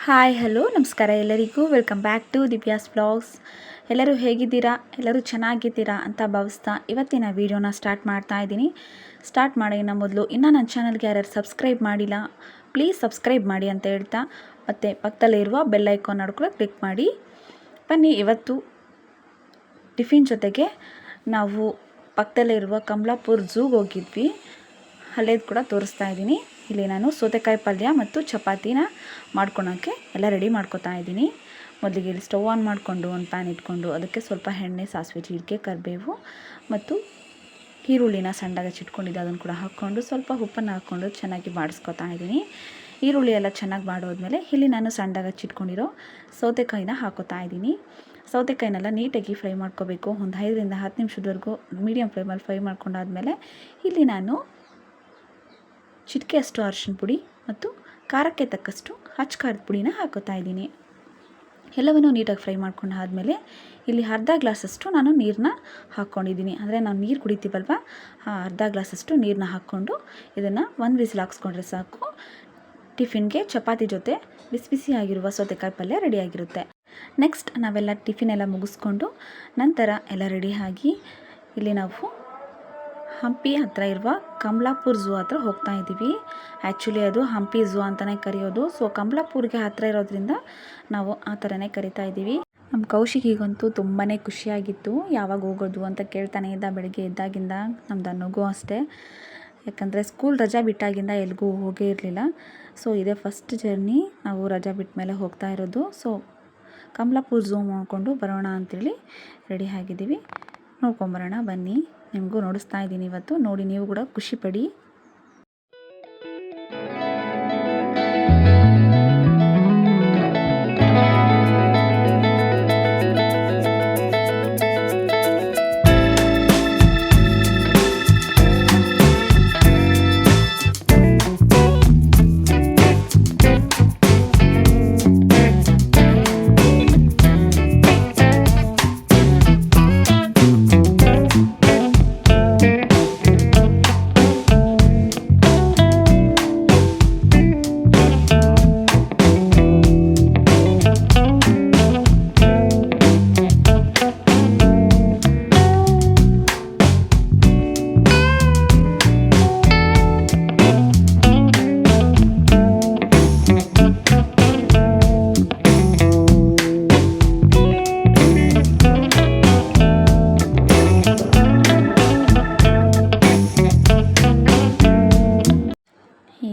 Hi hello ನಮಸ್ಕಾರ ಎಲ್ಲರಿಗೂ welcome back to Divya's vlogs. ಎಲ್ಲರೂ ಹೇಗಿದ್ದೀರಾ? ಎಲ್ಲರೂ ಚೆನ್ನಾಗಿದ್ದೀರಾ ಅಂತ ಭಾವಿಸ್ತಾ ಇವತ್ತಿನ ವೀಡಿಯೋನ ಸ್ಟಾರ್ಟ್ ಮಾಡ್ತಾ ಇದ್ದೀನಿ. ಸ್ಟಾರ್ಟ್ ಮಾಡೋಣ ಮೊದಲು ಇನ್ನೂ ನನ್ನ ಚಾನಲ್ಗೆ ಯಾರ್ಯಾರು ಸಬ್ಸ್ಕ್ರೈಬ್ ಮಾಡಿಲ್ಲ ಪ್ಲೀಸ್ ಸಬ್ಸ್ಕ್ರೈಬ್ ಮಾಡಿ ಅಂತ ಹೇಳ್ತಾ, ಮತ್ತು ಪಕ್ಕದಲ್ಲಿರುವ ಬೆಲ್ ಐಕಾನ್ ಕೂಡ ಕ್ಲಿಕ್ ಮಾಡಿ. ಬನ್ನಿ, ಇವತ್ತು ಟಿಫಿನ್ ಜೊತೆಗೆ ನಾವು ಪಕ್ಕದಲ್ಲಿರುವ ಕಮಲಾಪುರ ಝೂಗೆ ಹೋಗಿದ್ವಿ. ಅಲ್ಲೇದು ಕೂಡ ತೋರಿಸ್ತಾ ಇದ್ದೀನಿ. ಇಲ್ಲಿ ನಾನು ಸೌತೆಕಾಯಿ ಪಲ್ಯ ಮತ್ತು ಚಪಾತಿನ ಮಾಡ್ಕೊಳೋಕ್ಕೆ ಎಲ್ಲ ರೆಡಿ ಮಾಡ್ಕೊತಾ ಇದ್ದೀನಿ. ಮೊದಲಿಗೆ ಇಲ್ಲಿ ಸ್ಟವ್ ಆನ್ ಮಾಡಿಕೊಂಡು ಒಂದು ಪ್ಯಾನ್ ಇಟ್ಕೊಂಡು ಅದಕ್ಕೆ ಸ್ವಲ್ಪ ಎಣ್ಣೆ, ಸಾಸಿವೆ, ಜೀರಿಗೆ, ಕರಿಬೇವು ಮತ್ತು ಈರುಳ್ಳಿನ ಸಣ್ಣದಾಗಿ ಚಿಟ್ಕೊಂಡಿದ್ದೆ ಅದನ್ನು ಕೂಡ ಹಾಕ್ಕೊಂಡು ಸ್ವಲ್ಪ ಉಪ್ಪನ್ನು ಹಾಕ್ಕೊಂಡು ಚೆನ್ನಾಗಿ ಬಾಡಿಸ್ಕೊತಾ ಇದ್ದೀನಿ. ಈರುಳ್ಳಿ ಎಲ್ಲ ಚೆನ್ನಾಗಿ ಬಾಡೋದ್ಮೇಲೆ ಇಲ್ಲಿ ನಾನು ಸಣ್ಣದಾಗಿ ಚಿಟ್ಕೊಂಡಿರೋ ಸೌತೆಕಾಯಿನ ಹಾಕೋತಾ ಇದ್ದೀನಿ. ಸೌತೆಕಾಯಿನೆಲ್ಲ ನೀಟಾಗಿ ಫ್ರೈ ಮಾಡ್ಕೋಬೇಕು. ಒಂದು 5ರಿಂದ 10 ನಿಮಿಷದವರೆಗೂ ಮೀಡಿಯಮ್ ಫ್ಲೇಮಲ್ಲಿ ಫ್ರೈ ಮಾಡ್ಕೊಂಡಾದ್ಮೇಲೆ ಇಲ್ಲಿ ನಾನು ಚಿಟಿಕೆಯಷ್ಟು ಅರಿಶಿನ ಪುಡಿ ಮತ್ತು ಖಾರಕ್ಕೆ ತಕ್ಕಷ್ಟು ಖಾರದ ಪುಡಿನ ಹಾಕೋತಾ ಇದ್ದೀನಿ. ಎಲ್ಲವನ್ನೂ ನೀಟಾಗಿ ಫ್ರೈ ಮಾಡ್ಕೊಂಡು ಆದಮೇಲೆ ಇಲ್ಲಿ ಅರ್ಧ ಗ್ಲಾಸಷ್ಟು ನಾನು ನೀರನ್ನ ಹಾಕ್ಕೊಂಡಿದ್ದೀನಿ. ಅಂದರೆ ನಾವು ನೀರು ಕುಡಿತೀವಲ್ವ, ಅರ್ಧ ಗ್ಲಾಸಷ್ಟು ನೀರನ್ನ ಹಾಕ್ಕೊಂಡು ಇದನ್ನು 1 ವಿಸಿಲ್ ಹಾಕ್ಸ್ಕೊಂಡ್ರೆ ಸಾಕು. ಟಿಫಿನ್ಗೆ ಚಪಾತಿ ಜೊತೆ ಬಿಸಿ ಬಿಸಿ ಆಗಿರುವ ಸೌತೆಕಾಯಿ ಪಲ್ಯ ರೆಡಿಯಾಗಿರುತ್ತೆ. ನೆಕ್ಸ್ಟ್ ನಾವೆಲ್ಲ ಟಿಫಿನ್ ಎಲ್ಲ ಮುಗಿಸ್ಕೊಂಡು ನಂತರ ಎಲ್ಲ ರೆಡಿಯಾಗಿ ಇಲ್ಲಿ ನಾವು ಹಂಪಿ ಹತ್ತಿರ ಇರುವ ಕಮಲಾಪುರ ಝೂ ಹತ್ರ ಹೋಗ್ತಾ ಇದ್ದೀವಿ. ಆ್ಯಕ್ಚುಲಿ ಅದು ಹಂಪಿ ಝೂ ಅಂತಲೇ ಕರೆಯೋದು. ಸೊ ಕಮಲಾಪುರ್ಗೆ ಹತ್ತಿರ ಇರೋದ್ರಿಂದ ನಾವು ಆ ಥರನೇ ಕರಿತಾ ಇದ್ದೀವಿ. ನಮ್ಮ ಕೌಶಿಕಿಗಂತೂ ತುಂಬಾ ಖುಷಿಯಾಗಿತ್ತು. ಯಾವಾಗ ಹೋಗೋದು ಅಂತ ಕೇಳ್ತಾನೆ ಇದ್ದ ಬೆಳಗ್ಗೆ ಎದ್ದಾಗಿಂದ. ನಮ್ದು ಅನ್ನೋಗೂ ಅಷ್ಟೇ, ಯಾಕಂದರೆ ಸ್ಕೂಲ್ ರಜಾ ಬಿಟ್ಟಾಗಿಂದ ಎಲ್ಲಿಗೂ ಹೋಗೇ ಇರಲಿಲ್ಲ. ಸೊ ಇದೇ ಫಸ್ಟ್ ಜರ್ನಿ ನಾವು ರಜಾ ಬಿಟ್ಟ ಮೇಲೆ ಹೋಗ್ತಾ ಇರೋದು. ಸೊ ಕಮಲಾಪುರ ಝೂ ನೋಡಿಕೊಂಡು ಬರೋಣ ಅಂಥೇಳಿ ರೆಡಿ ಆಗಿದ್ದೀವಿ. ನೋಡ್ಕೊಂಬರೋಣ ಬನ್ನಿ. ನಿಮಗೂ ನೋಡಿಸ್ತಾ ಇದ್ದೀನಿ ಇವತ್ತು, ನೋಡಿ ನೀವು ಕೂಡ ಖುಷಿಪಡಿ.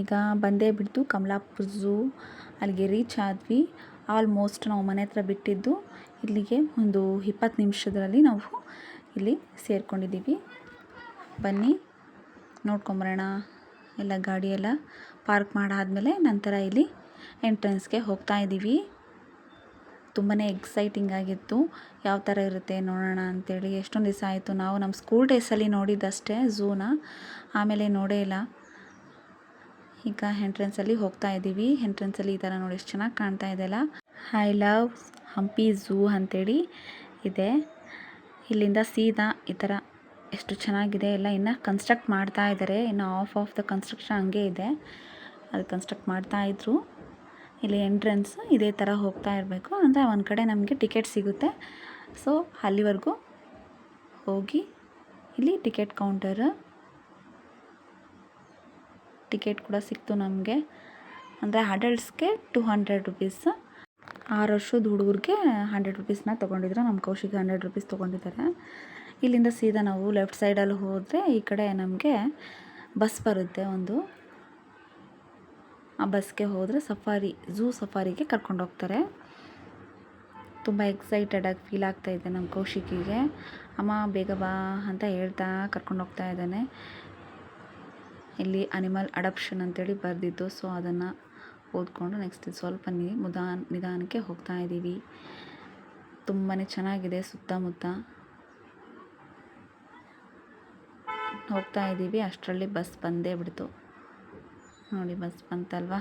ಈಗ ಬಂದೇ ಬಿಡ್ತು ಕಮಲಾಪುರ ಝೂ. ಅಲ್ಲಿಗೆ ರೀಚ್ ಆದ್ವಿ. ಆಲ್ಮೋಸ್ಟ್ ನಾವು ಮನೆ ಹತ್ರ ಬಿಟ್ಟಿದ್ದು ಇಲ್ಲಿಗೆ ಒಂದು 20 ನಿಮಿಷದಲ್ಲಿ ನಾವು ಇಲ್ಲಿ ಸೇರ್ಕೊಂಡಿದ್ದೀವಿ. ಬನ್ನಿ ನೋಡ್ಕೊಂಬರೋಣ. ಎಲ್ಲ ಗಾಡಿಯೆಲ್ಲ ಪಾರ್ಕ್ ಮಾಡಾದ್ಮೇಲೆ ನಂತರ ಇಲ್ಲಿ ಎಂಟ್ರೆನ್ಸ್ಗೆ ಹೋಗ್ತಾ ಇದ್ದೀವಿ. ತುಂಬಾ ಎಕ್ಸೈಟಿಂಗ್ ಆಗಿತ್ತು. ಯಾವ ಥರ ಇರುತ್ತೆ ನೋಡೋಣ ಅಂಥೇಳಿ. ಎಷ್ಟೊಂದು ದಿವಸ ಆಯಿತು, ನಾವು ನಮ್ಮ ಸ್ಕೂಲ್ ಡೇಸಲ್ಲಿ ನೋಡಿದ್ದಷ್ಟೇ ಝೂನ, ಆಮೇಲೆ ನೋಡೇ ಇಲ್ಲ. ಈಗ ಎಂಟ್ರೆನ್ಸಲ್ಲಿ ಹೋಗ್ತಾ ಇದ್ದೀವಿ. ಎಂಟ್ರೆನ್ಸಲ್ಲಿ ಈ ಥರ ನೋಡಿ ಎಷ್ಟು ಚೆನ್ನಾಗಿ ಕಾಣ್ತಾ ಇದೆಯಲ್ಲ. ಐ ಲವ್ ಹಂಪಿ ಝೂ ಅಂಥೇಳಿ ಇದೆ. ಇಲ್ಲಿಂದ ಸೀದಾ ಈ ಥರ ಎಷ್ಟು ಚೆನ್ನಾಗಿದೆ. ಎಲ್ಲ ಇನ್ನು ಕನ್ಸ್ಟ್ರಕ್ಟ್ ಮಾಡ್ತಾ ಇದ್ದಾರೆ. ಇನ್ನು ಆಫ್ ದ ಕನ್ಸ್ಟ್ರಕ್ಷನ್ ಹಂಗೆ ಇದೆ, ಅದು ಕನ್ಸ್ಟ್ರಕ್ಟ್ ಮಾಡ್ತಾಯಿದ್ರು. ಇಲ್ಲಿ ಎಂಟ್ರೆನ್ಸ್ ಇದೇ ಥರ ಹೋಗ್ತಾ ಇರಬೇಕು. ಅಂದರೆ ಒಂದು ಕಡೆ ನಮಗೆ ಟಿಕೆಟ್ ಸಿಗುತ್ತೆ. ಸೊ ಅಲ್ಲಿವರೆಗೂ ಹೋಗಿ ಇಲ್ಲಿ ಟಿಕೆಟ್ ಕೌಂಟರ್ ಟಿಕೆಟ್ ಕೂಡ ಸಿಕ್ತು ನಮಗೆ. ಅಂದರೆ ಅಡಲ್ಟ್ಸ್ಗೆ 200 ರುಪೀಸ್, 6 ವರ್ಷದ ಹುಡುಗರಿಗೆ 100 ರುಪೀಸ್ನ ತೊಗೊಂಡಿದ್ರು. ನಮ್ಮ ಕೌಶಿಗೆ 100 ರುಪೀಸ್ ತೊಗೊಂಡಿದ್ದಾರೆ. ಇಲ್ಲಿಂದ ಸೀದಾ ನಾವು ಲೆಫ್ಟ್ ಸೈಡಲ್ಲಿ ಹೋದರೆ ಈ ಕಡೆ ನಮಗೆ ಬಸ್ ಬರುತ್ತೆ ಒಂದು. ಆ ಬಸ್ಗೆ ಹೋದರೆ ಝೂ ಸಫಾರಿಗೆ ಕರ್ಕೊಂಡೋಗ್ತಾರೆ. ತುಂಬ ಎಕ್ಸೈಟೆಡಾಗಿ ಫೀಲ್ ಆಗ್ತಾಯಿದೆ ನಮ್ಮ ಕೌಶಿಕಿಗೆ. ಅಮ್ಮ ಬೇಗ ಬಾ ಅಂತ ಹೇಳ್ತಾ ಕರ್ಕೊಂಡೋಗ್ತಾ ಇದ್ದಾನೆ. ಇಲ್ಲಿ ಅನಿಮಲ್ ಅಡಾಪ್ಷನ್ ಅಂತೇಳಿ ಬರೆದಿದ್ದು. ಸೊ ಅದನ್ನು ಓದ್ಕೊಂಡು ನೆಕ್ಸ್ಟ್ ಸ್ವಲ್ಪ ನಿಧಾನಕ್ಕೆ ಹೋಗ್ತಾ ಇದ್ದೀವಿ. ತುಂಬಾ ಚೆನ್ನಾಗಿದೆ. ಸುತ್ತಮುತ್ತ ಹೋಗ್ತಾ ಇದ್ದೀವಿ. ಅಷ್ಟರಲ್ಲಿ ಬಸ್ ಬಂದೇ ಬಿಡ್ತು. ನೋಡಿ ಬಸ್ ಬಂತಲ್ವಾ.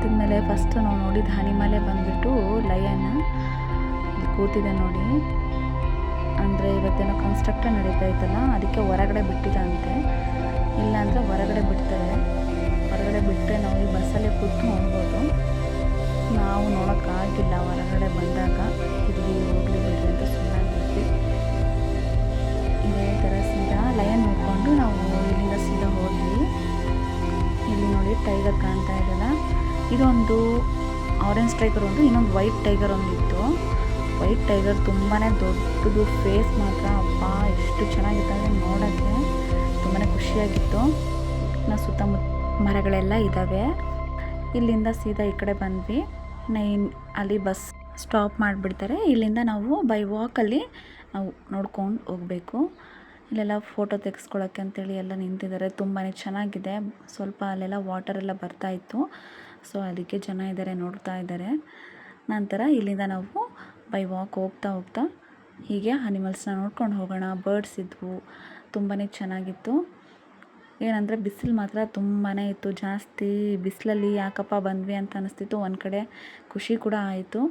ಹತ್ತಿದ ಫಸ್ಟ್ ನಾವು ನೋಡಿದ ಹನಿಮಲೆ ಬಂದುಬಿಟ್ಟು ಲಯನ್ ಇಲ್ಲಿ ಕೂತಿದೆ ನೋಡಿ. ಅಂದರೆ ಇವತ್ತೇನೋ ಕನ್ಸ್ಟ್ರಕ್ಷನ್ ನಡೀತಾ ಇತ್ತಲ್ಲ, ಅದಕ್ಕೆ ಹೊರಗಡೆ ಬಿಟ್ಟಿದಂತೆ. ಇಲ್ಲಾಂದರೆ ಹೊರಗಡೆ ಬಿಡ್ತಾರೆ. ಹೊರಗಡೆ ಬಿಟ್ಟರೆ ನಾವು ಈ ಬಸ್ಸಲ್ಲೇ ಕೂತು ನೋಡ್ಬೋದು. ನಾವು ನೋಡೋಕ್ಕಾಗಿಲ್ಲ ಹೊರಗಡೆ ಬಂದಾಗ. ಇಲ್ಲಿ ಹೋಗಲಿ ಬಿಡ್ರಿ ಅಂತ ಸುಮ್ಮನಾಗಿದ್ವಿ. ಇದೇ ಥರ ಸೀದಾ ಲಯನ್ ನೋಡಿಕೊಂಡು ನಾವು ಇಲ್ಲಿಂದ ಸೀದಾ ಹೋದ್ವಿ. ಇಲ್ಲಿ ನೋಡಿ ಟೈಗರ್ ಕಾಣ್ತಾ ಇದೆಯಲ್ಲ, ಇದೊಂದು ಆರೆಂಜ್ ಟೈಗರ್ ಒಂದು, ಇನ್ನೊಂದು ವೈಟ್ ಟೈಗರ್ ಒಂದಿತ್ತು. ವೈಟ್ ಟೈಗರ್ ತುಂಬಾ ದೊಡ್ಡದು, ಫೇಸ್ ಮಾತ್ರ ಅಪ್ಪ ಎಷ್ಟು ಚೆನ್ನಾಗಿತ್ತು ಅಂದರೆ ನೋಡೋಕ್ಕೆ ತುಂಬಾ ಖುಷಿಯಾಗಿತ್ತು. ನಾವು ಸುತ್ತಮುತ್ತ ಮರಗಳೆಲ್ಲ ಇದ್ದಾವೆ. ಇಲ್ಲಿಂದ ಸೀದಾ ಈ ಕಡೆ ಬಂದ್ವಿ. ಅಲ್ಲಿ ಬಸ್ ಸ್ಟಾಪ್ ಮಾಡಿಬಿಡ್ತಾರೆ. ಇಲ್ಲಿಂದ ನಾವು ಬೈ ವಾಕಲ್ಲಿ ನಾವು ನೋಡ್ಕೊಂಡು ಹೋಗಬೇಕು. ಇಲ್ಲೆಲ್ಲ ಫೋಟೋ ತೆಗೆಸ್ಕೊಳ್ಳೋಕ್ಕೆ ಅಂತೇಳಿ ಎಲ್ಲ ನಿಂತಿದ್ದಾರೆ. ತುಂಬಾ ಚೆನ್ನಾಗಿದೆ. ಸ್ವಲ್ಪ ಅಲ್ಲೆಲ್ಲ ವಾಟರೆಲ್ಲ ಬರ್ತಾಯಿತ್ತು, ಸೊ ಅದಕ್ಕೆ ಜನ ಇದ್ದಾರೆ, ನೋಡ್ತಾ ಇದ್ದಾರೆ. ನಂತರ ಇಲ್ಲಿಂದ ನಾವು ಬೈ ವಾಕ್ ಹೋಗ್ತಾ ಹೀಗೆ ಅನಿಮಲ್ಸ್ನ ನೋಡ್ಕೊಂಡು ಹೋಗೋಣ. ಬರ್ಡ್ಸ್ ಇದ್ವು, ತುಂಬಾ ಚೆನ್ನಾಗಿತ್ತು. ಏನಂದರೆ ಬಿಸಿಲು ಮಾತ್ರ ತುಂಬಾ ಇತ್ತು ಜಾಸ್ತಿ. ಬಿಸಿಲಲ್ಲಿ ಯಾಕಪ್ಪ ಬಂದ್ವಿ ಅಂತ ಅನಿಸ್ತಿತ್ತು. ಒಂದು ಕಡೆ ಖುಷಿ ಕೂಡ ಆಯಿತು.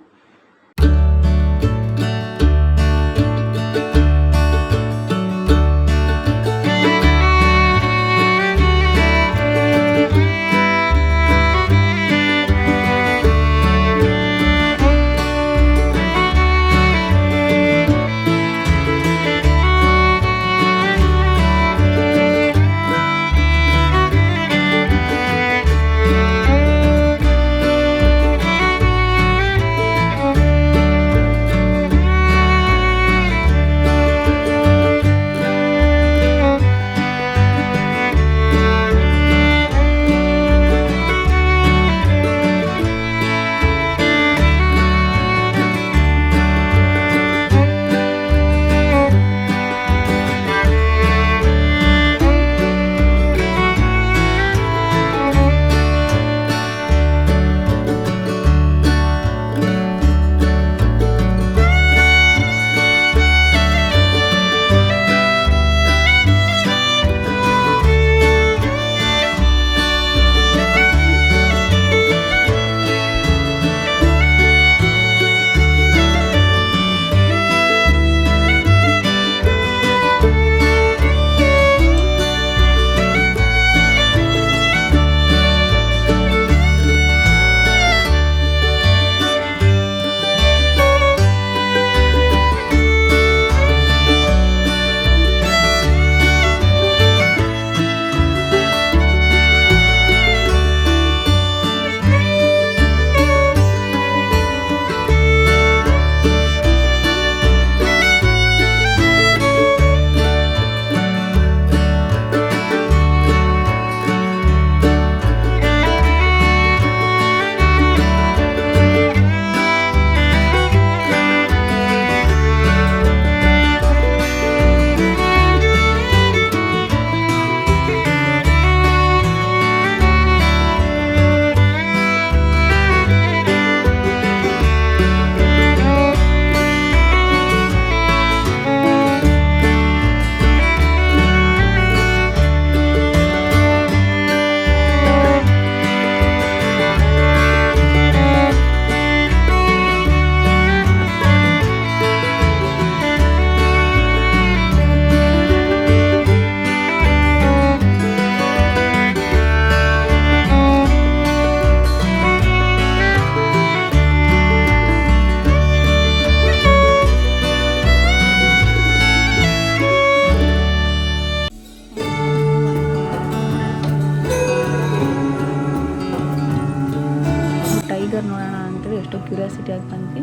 ಟೈಗರ್ ನೋಡೋಣ ಅಂತೇಳಿ ಎಷ್ಟೋ ಕ್ಯೂರಿಯಾಸಿಟಿಯಾಗಿ ಬಂದ್ವಿ.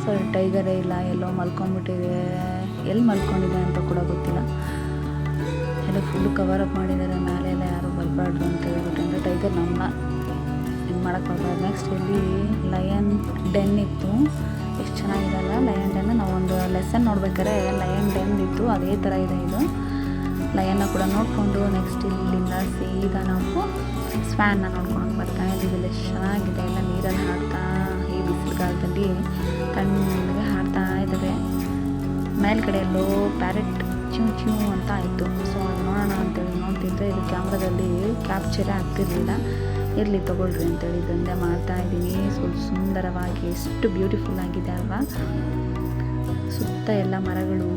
ಸೊ ಟೈಗರೇ ಇಲ್ಲ, ಎಲ್ಲೋ ಮಲ್ಕೊಂಡ್ಬಿಟ್ಟಿದೆ. ಎಲ್ಲಿ ಮಲ್ಕೊಂಡಿದೆ ಅಂತ ಕೂಡ ಗೊತ್ತಿಲ್ಲ. ಎಲ್ಲ ಫುಲ್ಲು ಕವರಪ್ ಮಾಡಿದ್ದಾರೆ. ಮೇಲೆ ಎಲ್ಲ ಯಾರೂ ಬರಬಾರ್ದು ಅಂತ ಹೇಳ್ಬಿಟ್ಟು ಅಂದರೆ ಟೈಗರ್ ನಮ್ಮನ್ನ ಇದು ಮಾಡೋಕ್ಕೆ ಬರಬಾರ್ದು. ನೆಕ್ಸ್ಟ್ ಇಲ್ಲಿ ಲಯನ್ ಡೆನ್ ಇತ್ತು. ಎಷ್ಟು ಚೆನ್ನಾಗಿದೆಲ್ಲ ಲಯನ್ ಡೆನ್. ನಾವೊಂದು ಲೆಸನ್ ನೋಡ್ಬೇಕಾದ್ರೆ ಲಯನ್ ಡೆನ್ ಇತ್ತು, ಅದೇ ಥರ ಇದೆ ಇದು. ಲಯನ್ನ ಕೂಡ ನೋಡಿಕೊಂಡು ನೆಕ್ಸ್ಟ್ ಇಲ್ಲಿಂದ ಸೀದಾ ನಾವು ಸ್ವ್ಯಾನ್ನ ನೋಡ್ಕೊಂಡು ಬರ್ತಾ ಇದ್ದೀವಿ. ಎಷ್ಟು ಚೆನ್ನಾಗಿದೆ, ಎಲ್ಲ ನೀರಲ್ಲಿ ಹಾಡ್ತಾ ಈ ಬಿಸಿಲುಗಾಲದಲ್ಲಿ ತಣ್ಣಗೆ ಹಾಡ್ತಾ ಇದ್ದಾವೆ. ಮೇಲ್ಗಡೆ ಎಲ್ಲೋ ಪ್ಯಾರೆಟ್ ಚ್ಯೂ ಅಂತ ಆಯಿತು. ಸೊ ಅದು ನೋಡೋಣ ಅಂತೇಳಿ ನೋಡ್ತಿದ್ರೆ ಇದು ಕ್ಯಾಮ್ರಾದಲ್ಲಿ ಕ್ಯಾಪ್ಚರೇ ಆಗ್ತಿರ್ಲಿಲ್ಲ. ಇರಲಿ ತೊಗೊಳ್ರಿ ಅಂತೇಳಿ ಇದೊಂದೇ ಮಾಡ್ತಾಯಿದ್ದೀನಿ. ಸುಂದರವಾಗಿ ಎಷ್ಟು ಬ್ಯೂಟಿಫುಲ್ ಆಗಿದೆ ಅಲ್ವಾ. ಸುತ್ತ ಎಲ್ಲ ಮರಗಳು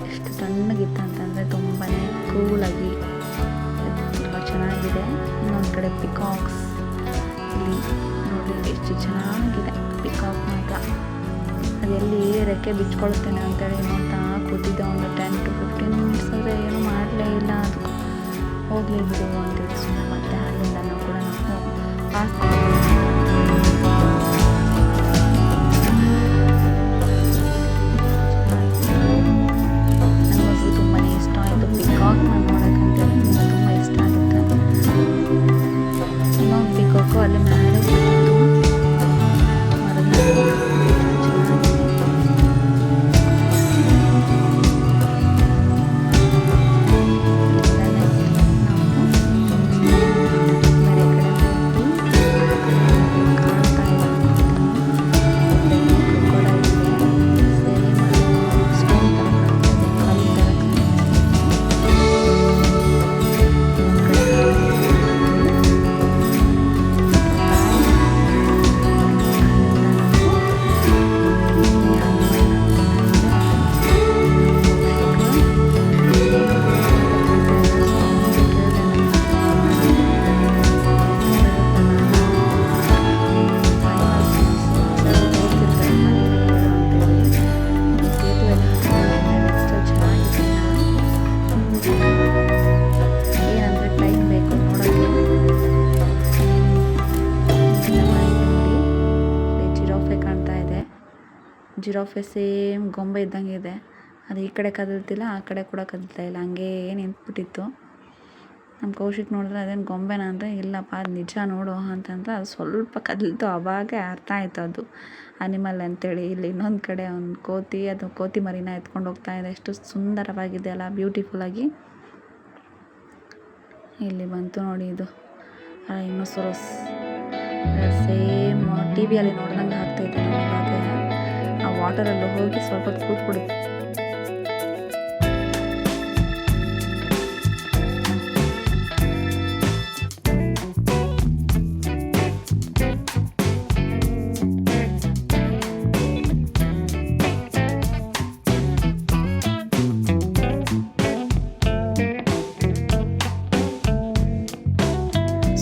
ಎಷ್ಟು ತಣ್ಣಗಿತ್ತು ಅಂತಂದರೆ ತುಂಬಾ ಕೂಲಾಗಿ ತುಂಬ ಚೆನ್ನಾಗಿದೆ. ಇನ್ನೊಂದು ಕಡೆ ಪಿಕಾಕ್ಸ್ ಇಲ್ಲಿ ನೋಡಿ ಎಷ್ಟು ಚೆನ್ನಾಗಿದೆ ಪಿಕಾಕ್ ಮಾತ್ರ. ಅದೆಲ್ಲಿ ರೆಕ್ಕೆ ಬಿಚ್ಕೊಳ್ತೇನೆ ಅಂತೇಳಿ ನೋಡ್ತಾ ಕೂತಿದ್ದೆ. ಒಂದು 10 to 15 ಮಿನಿಟ್ಸ್ ಅಂದರೆ ಏನೂ ಮಾಡಲೇ ಇಲ್ಲ. ಅದಕ್ಕೂ ಹೋಗಲಿ ಬಿಡು ಅಂತೇಳಿ ಸುಮ್ಮನೆ ಮತ್ತೆ ಅಲ್ಲಿಂದ ನಾವು ಕೂಡ ನನಗೂ ತುಂಬಾ ಇಷ್ಟ ಆಯಿತು ಪಿಕಾಕ್ನ ನೋಡೋಕ್ಕಂತೇಳಿ. ನನಗೆ ತುಂಬ ಇಷ್ಟ ಆಗುತ್ತೆ. ಇನ್ನೊಂದು ಪಿಕಾಕು ಅಲ್ಲಿ ಮೇಲೆ ಕೂತಿತ್ತು ಮರದ ಮೇಲೆ. ಜಿರಾಫೆ ಸೇಮ್ ಗೊಂಬೆ ಇದ್ದಂಗೆ ಇದೆ. ಅದು ಈ ಕಡೆ ಕದಲ್ತಿಲ್ಲ, ಆ ಕಡೆ ಕೂಡ ಕದಲ್ತಾ ಇಲ್ಲ, ಹಂಗೇ ನಿಂತ್ಬಿಟ್ಟಿತ್ತು. ನಮ್ಮ ಕೌಶಿಕ್ ನೋಡಿದ್ರೆ ಅದೇನು ಗೊಂಬೆನ ಅಂದರೆ ಇಲ್ಲಪ್ಪ ಅದು ನಿಜ ನೋಡು ಅಂತಂದ್ರೆ ಅದು ಸ್ವಲ್ಪ ಕದಲ್ತು. ಅವಾಗೇ ಅರ್ಥ ಆಯಿತು ಅದು ಅನಿಮಲ್ ಅಂತೇಳಿ. ಇಲ್ಲಿ ಇನ್ನೊಂದು ಕಡೆ ಒಂದು ಕೋತಿ, ಅದು ಕೋತಿ ಮರಿನ ಎತ್ಕೊಂಡು ಹೋಗ್ತಾ ಇದೆ. ಎಷ್ಟು ಸುಂದರವಾಗಿದೆ ಅಲ್ಲ, ಬ್ಯೂಟಿಫುಲ್ಲಾಗಿ. ಇಲ್ಲಿ ಬಂತು ನೋಡಿ ಇದು ರೈನೋಸರಸ್. ಸೇಮ್ ಟಿ ವಿಯಲ್ಲಿ ನೋಡ್ದಂಗೆ ಆಗ್ತಾಯಿದೆ. ಇವಾಗ ಆ ವಾಟರಲ್ಲಿ ಹೋಗಿ ಸ್ವಲ್ಪ ಕೂತ್ಬಿಡುತ್ತೆ.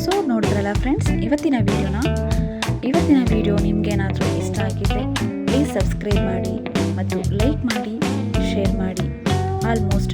ಸೊ ನೋಡಿದ್ರಲ್ಲ ಫ್ರೆಂಡ್ಸ್, ಇವತ್ತಿನ ವಿಡಿಯೋ ನಿಮಗೇನಾದರೂ ಇಷ್ಟ ಆಗಿದ್ದರೆ ಪ್ಲೀಸ್ ಸಬ್ಸ್ಕ್ರೈಬ್ ಮಾಡಿ ಮತ್ತು ಲೈಕ್ ಮಾಡಿ, ಶೇರ್ ಮಾಡಿ. ಆಲ್ಮೋಸ್ಟ್